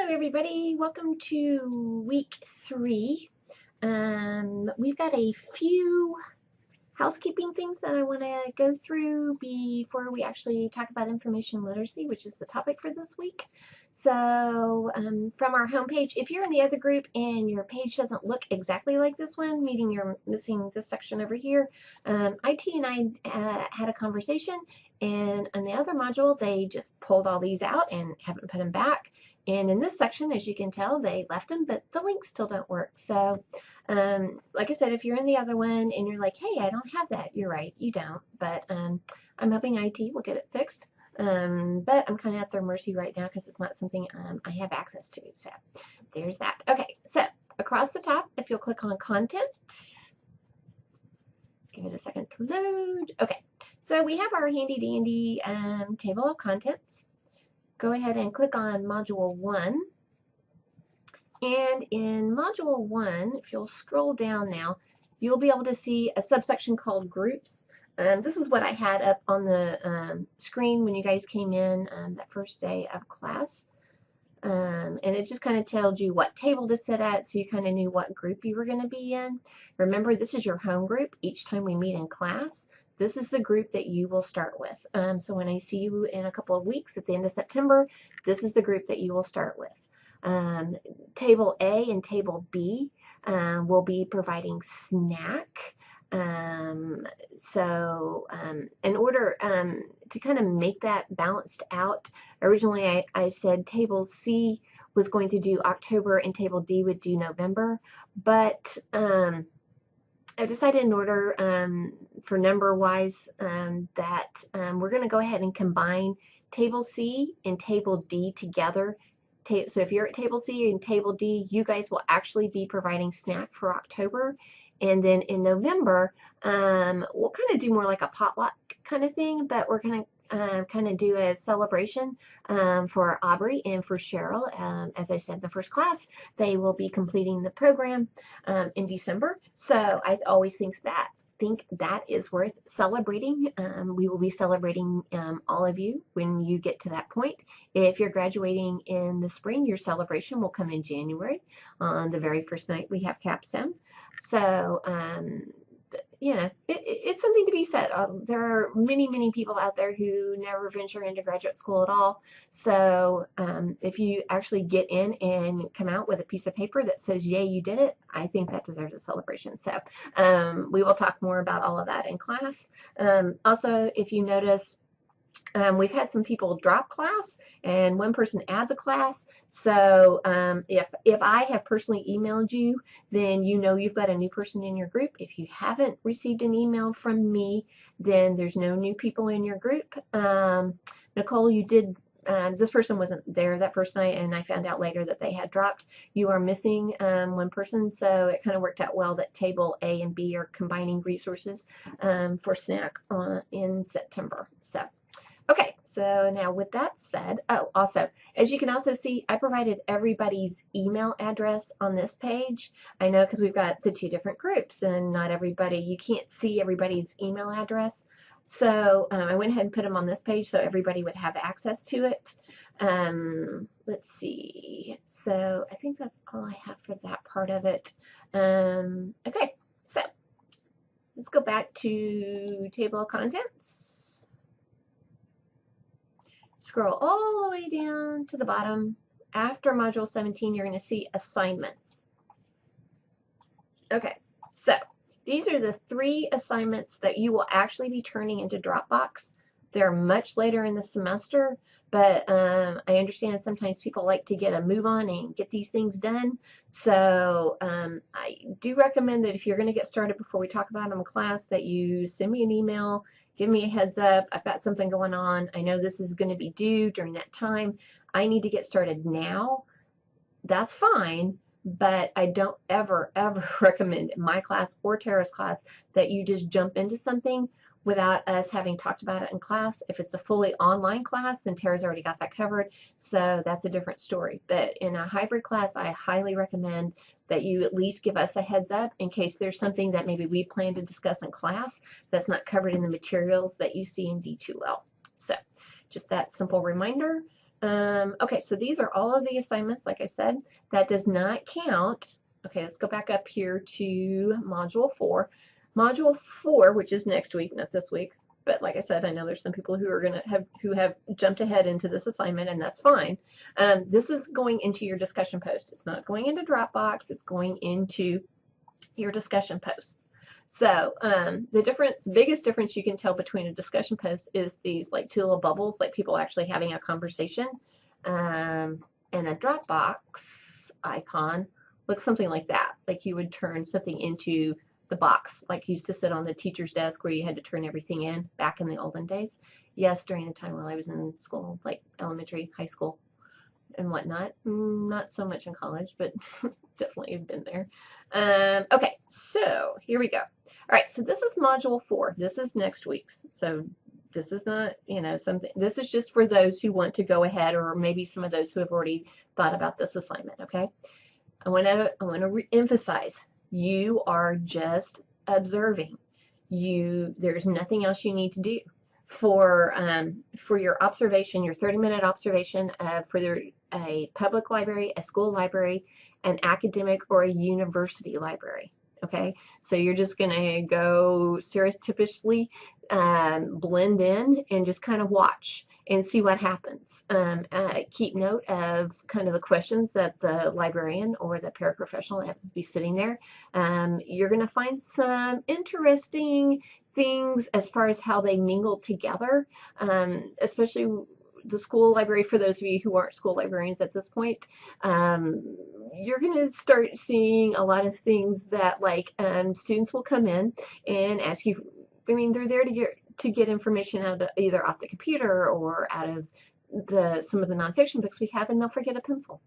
everybody, welcome to week 3. We've got a few housekeeping things that I want to go through before we actually talk about information literacy, which is the topic for this week. So from our homepage, if you're in the other group and your page doesn't look exactly like this one, meaning you're missing this section over here, IT and I had a conversation, and on the other module, they just pulled all these out and haven't put them back. And in this section, as you can tell, they left them, but the links still don't work. So like I said, if you're in the other one and you're like, hey, I don't have that, you're right, you don't. But I'm hoping IT will get it fixed. But I'm kind of at their mercy right now because it's not something I have access to. So there's that. Okay, so across the top, if you'll click on content, give it a second to load. Okay, so we have our handy dandy table of contents. Go ahead and click on module 1. And in module 1, if you'll scroll down now, you'll be able to see a subsection called groups. This is what I had up on the screen when you guys came in that first day of class. And it just kind of tells you what table to sit at, so you kind of knew what group you were going to be in. Remember, this is your home group. Each time we meet in class, this is the group that you will start with. So when I see you in a couple of weeks at the end of September, this is the group that you will start with. Table A and Table B will be providing snack. In order to kind of make that balanced out, originally I said Table C was going to do October and Table D would do November, but I decided in order for number-wise that we're going to go ahead and combine Table C and Table D together. So if you're at Table C and Table D, you guys will actually be providing snack for October. And then in November, we'll kind of do more like a potluck kind of thing, but we're going to kind of do a celebration for Aubrey and for Cheryl. As I said in the first class, they will be completing the program in December. So I always think that is worth celebrating. We will be celebrating all of you when you get to that point. If you're graduating in the spring, your celebration will come in January. On the very first night, we have capstone. So, you know, it's something to be said. There are many people out there who never venture into graduate school at all. So if you actually get in and come out with a piece of paper that says, yay, you did it, I think that deserves a celebration. So we will talk more about all of that in class. Also, if you notice, we've had some people drop class and one person add the class. So if I have personally emailed you, then you know you've got a new person in your group. If you haven't received an email from me, then there's no new people in your group. Nicole, you did, this person wasn't there that first night, and I found out later that they had dropped. You are missing one person, so it kind of worked out well that Table A and B are combining resources for snack in September. So. Okay, so now with that said, also, as you can also see, I provided everybody's email address on this page. I know because we've got the 2 different groups and not everybody, you can't see everybody's email address. So I went ahead and put them on this page so everybody would have access to it. Let's see. So I think that's all I have for that part of it. Okay, so let's go back to table of contents. Scroll all the way down to the bottom. After Module 17, you're going to see assignments. Okay, so these are the 3 assignments that you will actually be turning into Dropbox. They're much later in the semester, but I understand sometimes people like to get a move on and get these things done. So I do recommend that if you're going to get started before we talk about them in class, that you send me an email. Give me a heads up. I've got something going on. I know this is going to be due during that time. I need to get started now. That's fine, but I don't ever recommend in my class or Tara's class that you just jump into something without us having talked about it in class. If it's a fully online class, then Tara's already got that covered, so that's a different story. But in a hybrid class, I highly recommend that you at least give us a heads up in case there's something that maybe we plan to discuss in class that's not covered in the materials that you see in D2L. So just that simple reminder. Okay, so these are all of the assignments, like I said. That does not count. Okay, let's go back up here to Module 4. Module 4, which is next week, not this week, but like I said, I know there's some people who are going to have jumped ahead into this assignment, and that's fine. This is going into your discussion post. It's not going into Dropbox. It's going into your discussion posts. So the biggest difference you can tell between a discussion post is these like two little bubbles, like people actually having a conversation. And a Dropbox icon looks something like that, like you would turn something into the box, like used to sit on the teacher's desk where you had to turn everything in back in the olden days. Yes, during the time when I was in school, like elementary, high school, and whatnot. Not so much in college, but definitely have been there. Okay, so here we go. All right, so this is module 4. This is next week's. So this is not, something, this is just for those who want to go ahead, or maybe some of those who have already thought about this assignment, okay? I want to emphasize, you are just observing. There's nothing else you need to do for your observation, your 30-minute observation for a public library, a school library, an academic, or a university library. Okay, so you're just going to go stereotypically blend in and just kind of watch and see what happens. Keep note of kind of the questions that the librarian or the paraprofessional has to be sitting there. You're going to find some interesting things as far as how they mingle together, especially the school library. For those of you who aren't school librarians at this point, you're going to start seeing a lot of things that like students will come in and ask you. I mean, they're there to get information out of either off the computer or out of some of the nonfiction books we have, and they'll forget a pencil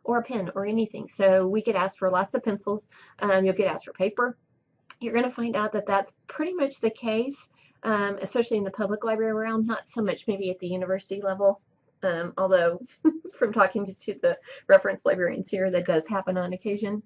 or a pen or anything. So we get asked for lots of pencils. You'll get asked for paper. You're going to find out that that's pretty much the case, especially in the public library realm, not so much maybe at the university level. Although from talking to the reference librarians here, that does happen on occasion.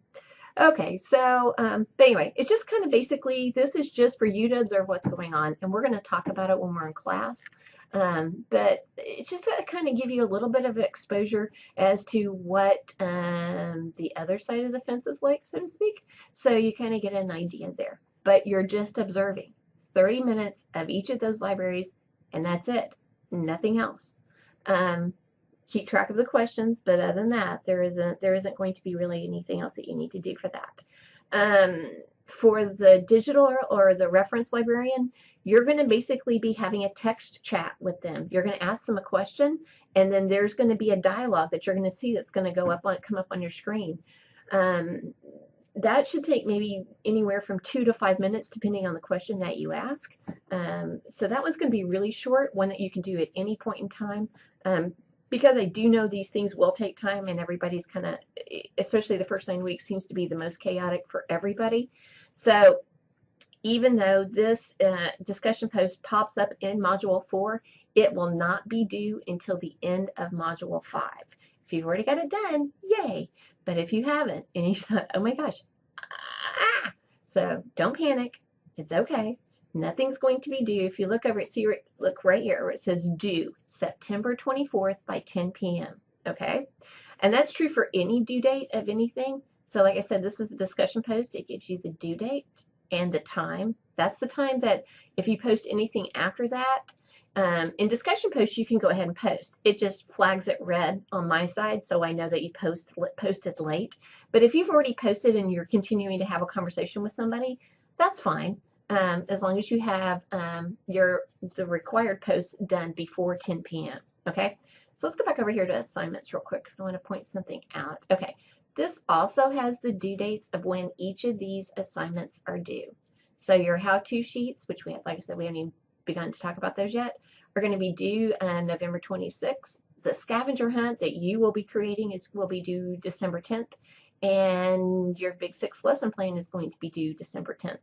Okay, so but anyway, it's just kind of basically, this is just for you to observe what's going on, and we're going to talk about it when we're in class. But it's just to kind of give you a little bit of exposure as to what the other side of the fence is like, so to speak, so you kind of get an idea there. But you're just observing 30 minutes of each of those libraries, and that's it, nothing else. Keep track of the questions, but other than that, there isn't going to be really anything else that you need to do for that. For the digital or the reference librarian, you're going to basically be having a text chat with them. You're going to ask them a question, and then there's going to be a dialogue that you're going to see that's going to come up on your screen. That should take maybe anywhere from 2 to 5 minutes, depending on the question that you ask. So that one's going to be really short, one that you can do at any point in time. Because I do know these things will take time, and everybody's kind of, especially the first 9 weeks, seems to be the most chaotic for everybody. So even though this discussion post pops up in Module 4, it will not be due until the end of Module 5. If you've already got it done, yay. But if you haven't, and you thought, oh my gosh, so don't panic. It's okay. Nothing's going to be due. If you look over it, look right here where it says due, September 24th by 10 p.m. Okay? And that's true for any due date of anything. So like I said, this is a discussion post. It gives you the due date and the time. That's the time that if you post anything after that, in discussion posts, you can go ahead and post. It just flags it red on my side, so I know that you posted late. But if you've already posted and you're continuing to have a conversation with somebody, that's fine. As long as you have the required posts done before 10 p.m. Okay, so let's go back over here to assignments real quick, because I want to point something out. Okay, this also has the due dates of when each of these assignments are due. So your how-to sheets, which we have, like I said, we haven't even begun to talk about those yet, are going to be due on November 26th. The scavenger hunt that you will be creating will be due December 10th, and your Big 6 lesson plan is going to be due December 10th.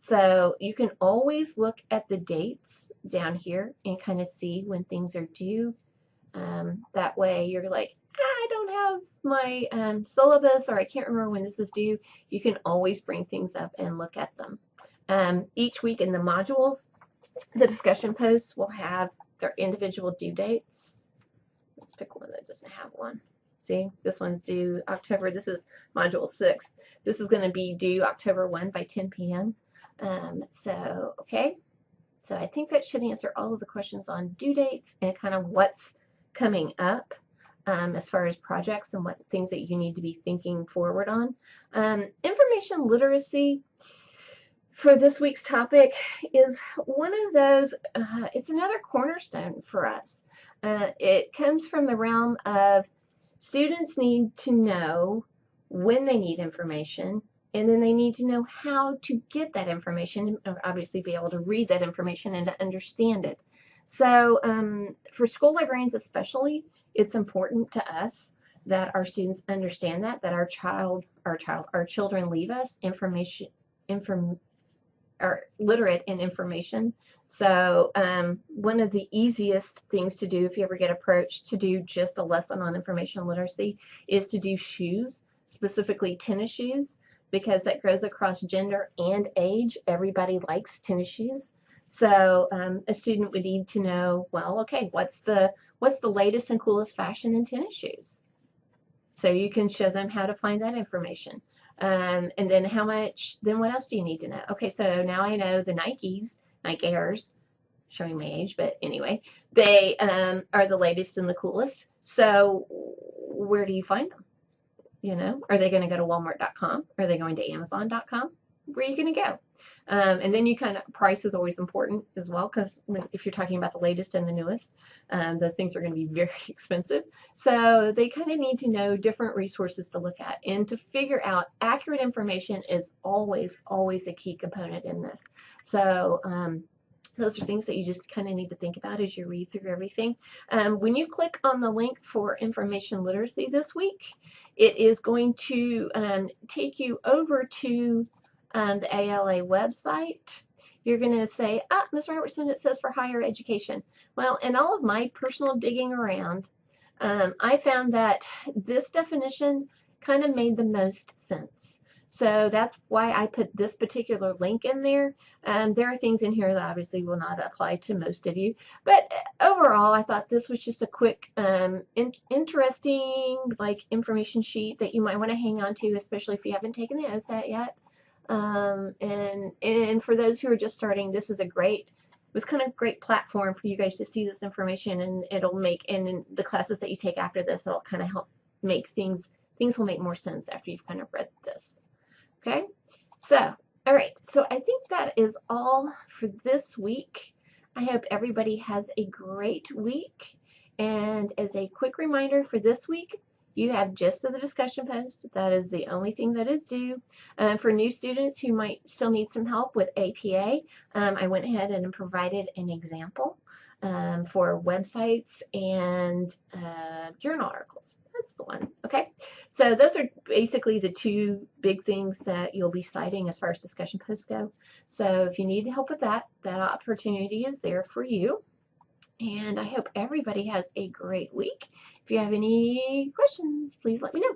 So you can always look at the dates down here and kind of see when things are due. That way you're like, I don't have my syllabus, or I can't remember when this is due. You can always bring things up and look at them. Each week in the modules, the discussion posts will have their individual due dates. Let's Let's pick one that doesn't have one. See, this one's due October. This is module 6. This is going to be due October 1 by 10 p.m. Okay. So I think that should answer all of the questions on due dates and kind of what's coming up as far as projects and what things that you need to be thinking forward on. Information literacy for this week's topic is one of those, it's another cornerstone for us. It comes from the realm of students need to know when they need information, and then they need to know how to get that information, and obviously be able to read that information and to understand it. So for school librarians especially, it's important to us that our students understand that our children leave us are literate in information. So one of the easiest things to do if you ever get approached to do just a lesson on information literacy is to do shoes, specifically tennis shoes, because that goes across gender and age. Everybody likes tennis shoes. So a student would need to know, well, okay, what's the latest and coolest fashion in tennis shoes? So you can show them how to find that information. And then then what else do you need to know? Okay, so now I know the Nike Airs, showing my age, but anyway, they are the latest and the coolest. So where do you find them? You know, are they going to go to walmart.com? Are they going to amazon.com? Where are you going to go? And then you kind of, price is always important as well, because if you're talking about the latest and the newest, those things are going to be very expensive. So they kind of need to know different resources to look at, and to figure out accurate information is always a key component in this. So those are things that you just kind of need to think about as you read through everything. When you click on the link for information literacy this week, it is going to take you over to the ALA website. You're going to say, Ms. Robertson, it says for higher education. Well, in all of my personal digging around, I found that this definition kind of made the most sense. So that's why I put this particular link in there. There are things in here that obviously will not apply to most of you, but overall I thought this was just a quick interesting information sheet that you might want to hang on to, especially if you haven't taken the OSAT yet. And for those who are just starting, this is it was kind of a great platform for you guys to see this information, and it'll make, and in the classes that you take after this, it'll kind of help make things will make more sense after you've kind of read this. Okay, so all right, so I think that is all for this week. I hope everybody has a great week, and as a quick reminder for this week, you have just the discussion post. That is the only thing that is due. For new students who might still need some help with APA, I went ahead and provided an example for websites and journal articles. That's the one. Okay, so those are basically the two big things that you'll be citing as far as discussion posts go. So if you need help with that, that opportunity is there for you. And I hope everybody has a great week. If you have any questions, please let me know.